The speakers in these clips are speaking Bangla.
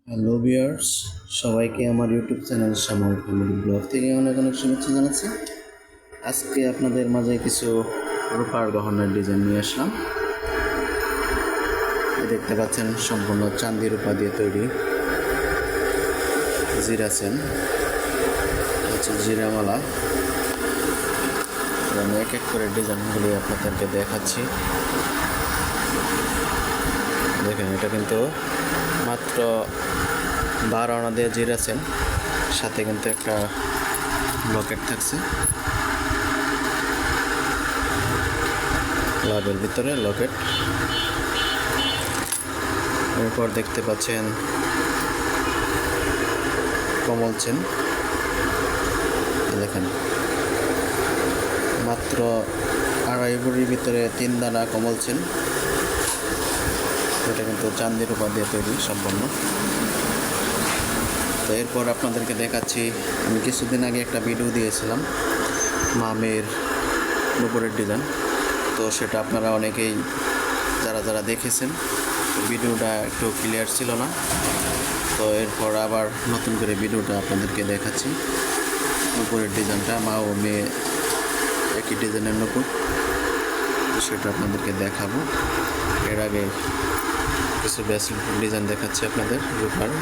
হ্যালো ভিউয়ার্স, সবাইকে আমার ইউটিউব চ্যানেল শ্যামল ফ্যামিলি ব্লগ থেকে অনেক অনেক শুভেচ্ছা জানাচ্ছি। আজকে আপনাদের মাঝে কিছু রূপার গহনার ডিজাইন নিয়ে আসলাম। দেখতে পাচ্ছেন সম্পূর্ণ চাঁদি রূপা দিয়ে তৈরি জিরা চেন, হচ্ছে জিরামালা। আমি এক এক করে ডিজাইনগুলি আপনাদেরকে দেখাচ্ছি। দেখেন, এটা কিন্তু মাত্র 12 আনা দিয়ে জিরা চেন, সাথে কিন্তু একটা লকেট থাকছে, লাভের ভিতরে লকেট। এরপর দেখতে পাচ্ছেন কমল চেন। দেখেন, মাত্র 2.5 ভরির ভিতরে 3 দানা কমল চেন। এটা কিন্তু চাঁদির রূপা দিয়ে তৈরি সম্পূর্ণ। তো এরপর আপনাদেরকে দেখাচ্ছি, আমি কিছুদিন আগে একটা ভিডিও দিয়েছিলাম মামের নুপুরের ডিজাইন। তো সেটা আপনারা অনেকেই যারা দেখেছেন, ভিডিওটা একটু ক্লিয়ার ছিল না। তো এরপর আবার নতুন করে ভিডিওটা আপনাদেরকে দেখাচ্ছি। নুপুরের ডিজাইনটা মা ও মেয়ে একই ডিজাইনের নুপুর, সেটা আপনাদেরকে দেখাবো। এর আগে কিছু ব্রেসলেট ডিজাইন দেখাচ্ছি আপনাদের রূপার।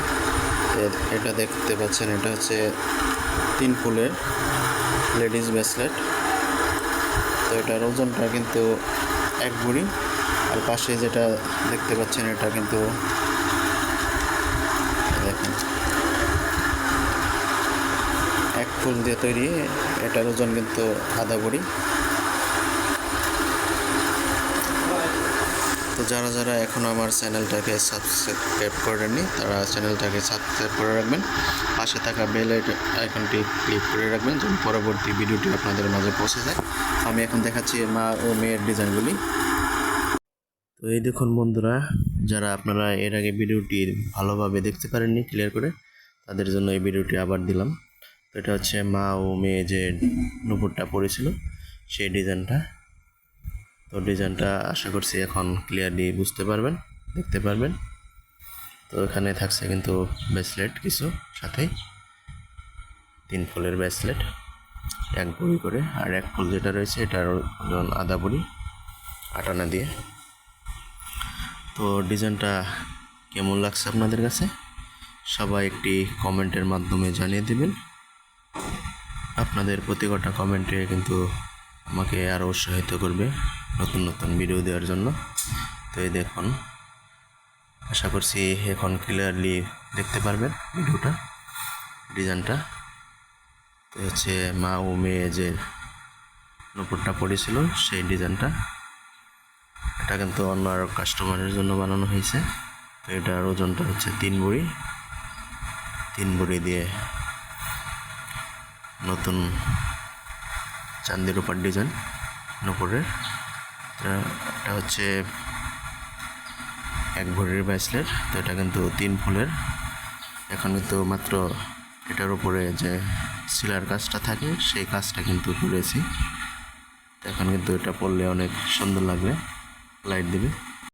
এটা দেখতে পাচ্ছেন, এটা হচ্ছে 3 ফুলের লেডিস ব্রেসলেট। তো এটার ওজনটা কিন্তু 1 ভরি। আর পাশে যেটা দেখতে পাচ্ছেন, এটা কিন্তু দেখেন 1 ফুল দিয়ে তৈরি। এটার ওজন কিন্তু আধা ভরি। তো যারা এখন আমার চ্যানেলটাকে সাবস্ক্রাইব করেননি, তারা চ্যানেলটাকে সাবস্ক্রাইব করে রাখবেন। পাশে থাকা বেল আইকনটি ক্লিক করে রাখবেন, যেন পরবর্তী ভিডিওটি আপনাদের মাঝে পৌঁছে যায়। আমি এখন দেখাচ্ছি মা ও মেয়ের ডিজাইনগুলি। তো এই দেখুন বন্ধুরা, যারা আপনারা এর আগে ভিডিওটি ভালোভাবে দেখতে পারেননি ক্লিয়ার করে, তাদের জন্য এই ভিডিওটি আবার দিলাম। তো এটা হচ্ছে মা ও মেয়ে যে নুপুরটা পড়েছিল সেই ডিজাইনটা। তো ডিজাইনটা আশা করছি এখন ক্লিয়ারলি বুঝতে পারবেন, দেখতে পারবেন। তো এখানে থাকছে কিন্তু ব্রেসলেট কিছু, সাথে 3 ফুলের ব্রেসলেট 1 ভরি করে। আর 1 ফুল যেটা রয়েছে এটার ওজন আধা ভরি 8 আনা দিয়ে। তো ডিজাইনটা কেমন লাগছে আপনাদের কাছে সবাই একটি কমেন্টের মাধ্যমে জানিয়ে দেবেন। আপনাদের প্রতি কটা কমেন্টে কিন্তু আমাকে আরও উৎসাহিত করবে নতুন নতুন ভিডিও দেওয়ার জন্য। তো এই দেখুন, আশা করছি এখন ক্লিয়ারলি দেখতে পারবেন ভিডিওটা, ডিজাইনটা। তো হচ্ছে মা ও মেয়ে যে নুপুরটা পড়েছিল সেই ডিজাইনটা। এটা কিন্তু অন্য আরও কাস্টমারের জন্য বানানো হয়েছে। তো এটার ওজনটা হচ্ছে 3 ভরি। 3 ভরি দিয়ে নতুন চাঁদির রূপার ডিজাইন নুপুরের। এটা হচ্ছে 1 ভরির ব্রেসলেট। তো এটা কিন্তু 3 ফুলের। এখন কিন্তু মাত্র এটার উপরে যে সিলার কাজটা থাকে সেই কাজটা কিন্তু করেছি। এখন কিন্তু এটা পরলে অনেক সুন্দর লাগবে, লাইট দিবে।